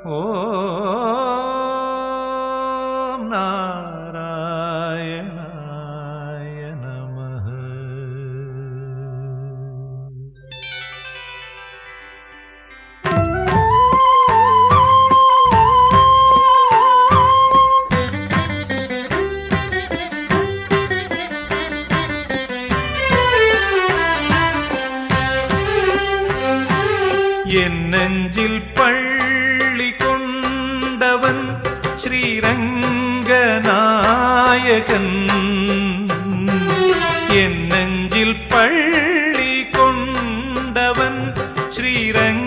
ஓம் நாராயணாய நமः. என் நெஞ்சில் பள்ளி கொண்டவன் ஸ்ரீரங்கநாயகன். என் நெஞ்சில் பள்ளி கொண்டவன் ஸ்ரீரங்கநாயகன்.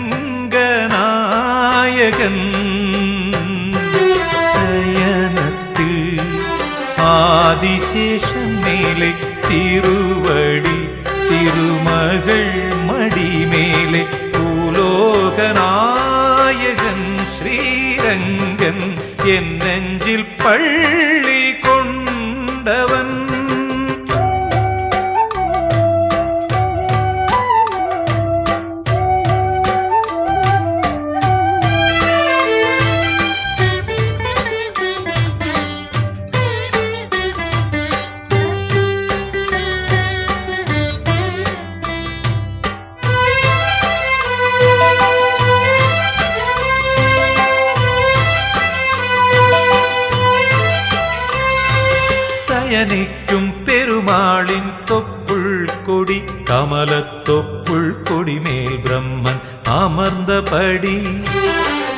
சயனத்தில் ஆதிசேஷன் மேலே திருவடி திருமகள் மடி மேலே பூலோகநாயகன் ஸ்ரீரங்கன். என் நெஞ்சில் பள்ளி கொண்டவன். சயனிக்கும் பெருமாளின் தொப்புள் கொடி கமலத் தொப்புள் கொடி மேல் பிரம்மன் அமர்ந்தபடி.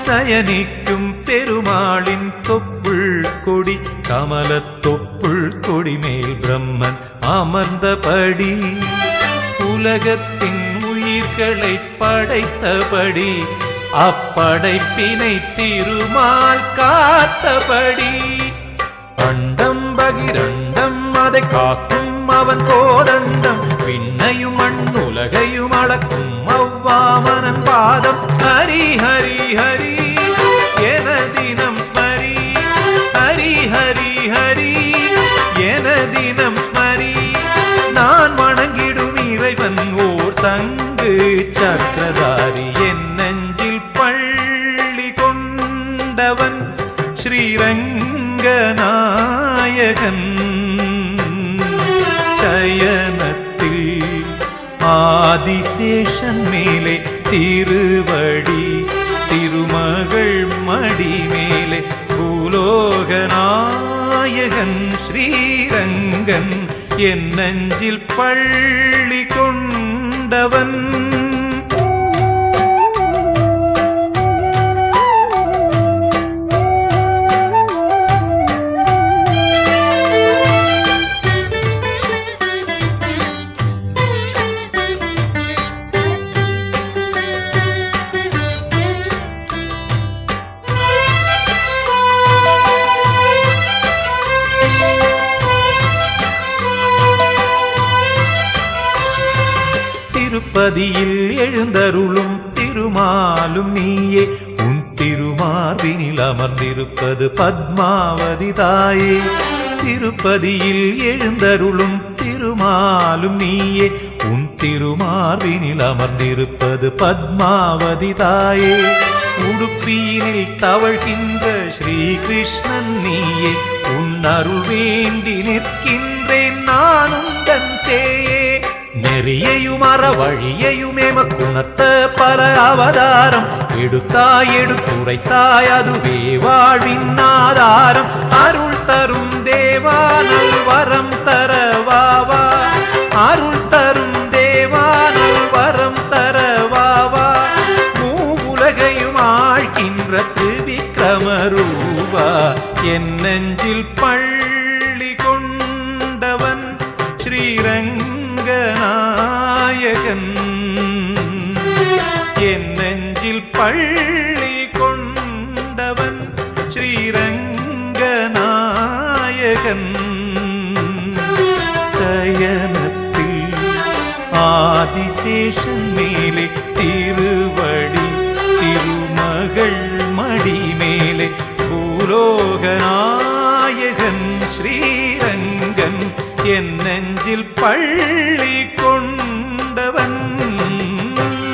சயனிக்கும் பெருமாளின் தொப்புள் கொடி கமலத் தொப்புள் கொடி மேல் பிரம்மன் அமர்ந்தபடி. உலகத்தின் உயிர்களை படைத்தபடி அப்படைப்பினை திருமால் காத்தபடி. அண்டம் பகிரண்டம் அதை காக்கும் அவன் கோதண்டம். விண்ணையும் மண்ணுலகையும் அளக்கும் அவ்வாமனன் பாதம். ஹரி ஹரி ஹரி என தினம் ஸ்மரி. ஹரி ஹரி ஹரி என தினம் ஸ்மரி. நான் வணங்கிடும் இறைவன் ஓர் சங்கு சக்கரதாரி. என் நெஞ்சில் பள்ளி கொண்டவன் ஸ்ரீரங்கநாயகன். சயனத்தில் ஆதிசேஷன் மேலே திருவடி திருமகள் மடி மேலே பூலோகநாயகன் ஸ்ரீரங்கன். என் நெஞ்சில் பள்ளி கொண்டவன். திருப்பதியில் எழுந்தருளும் திருமாலும் நீயே. உன் திருமார்பினில் அமர்ந்திருப்பது பத்மாவதி தாயே. திருப்பதியில் எழுந்தருளும் திருமாலும் நீயே. உன் திருமார்பினில் அமர்ந்திருப்பது பத்மாவதி தாயே. உடுப்பியினில் தவழ்கின்ற ஸ்ரீகிருஷ்ணன் நீயே. உன் அருள் வேண்டி நிற்கின்றேன் நான் உந்தன் சேயே. நெறியையும் அற வழியையும் எமக்குணர்த்த பல அவதாரம் எடுத்தாய் எடுத்துரைத்தாய் அதுவே வாழ்வின் ஆதாரம். அருள் தரும் தேவா நல்வரம் தரவாவா. அருள் தரும் தேவா நல்வரம் தரவாவா. மூவுலகையும் ஆழ்கின்ற திரிவிக்ரமரூபா. என் நெஞ்சில் பள்ளி கொண்டவன் ஸ்ரீரங்கநாயகன். என் நெஞ்சில் பள்ளி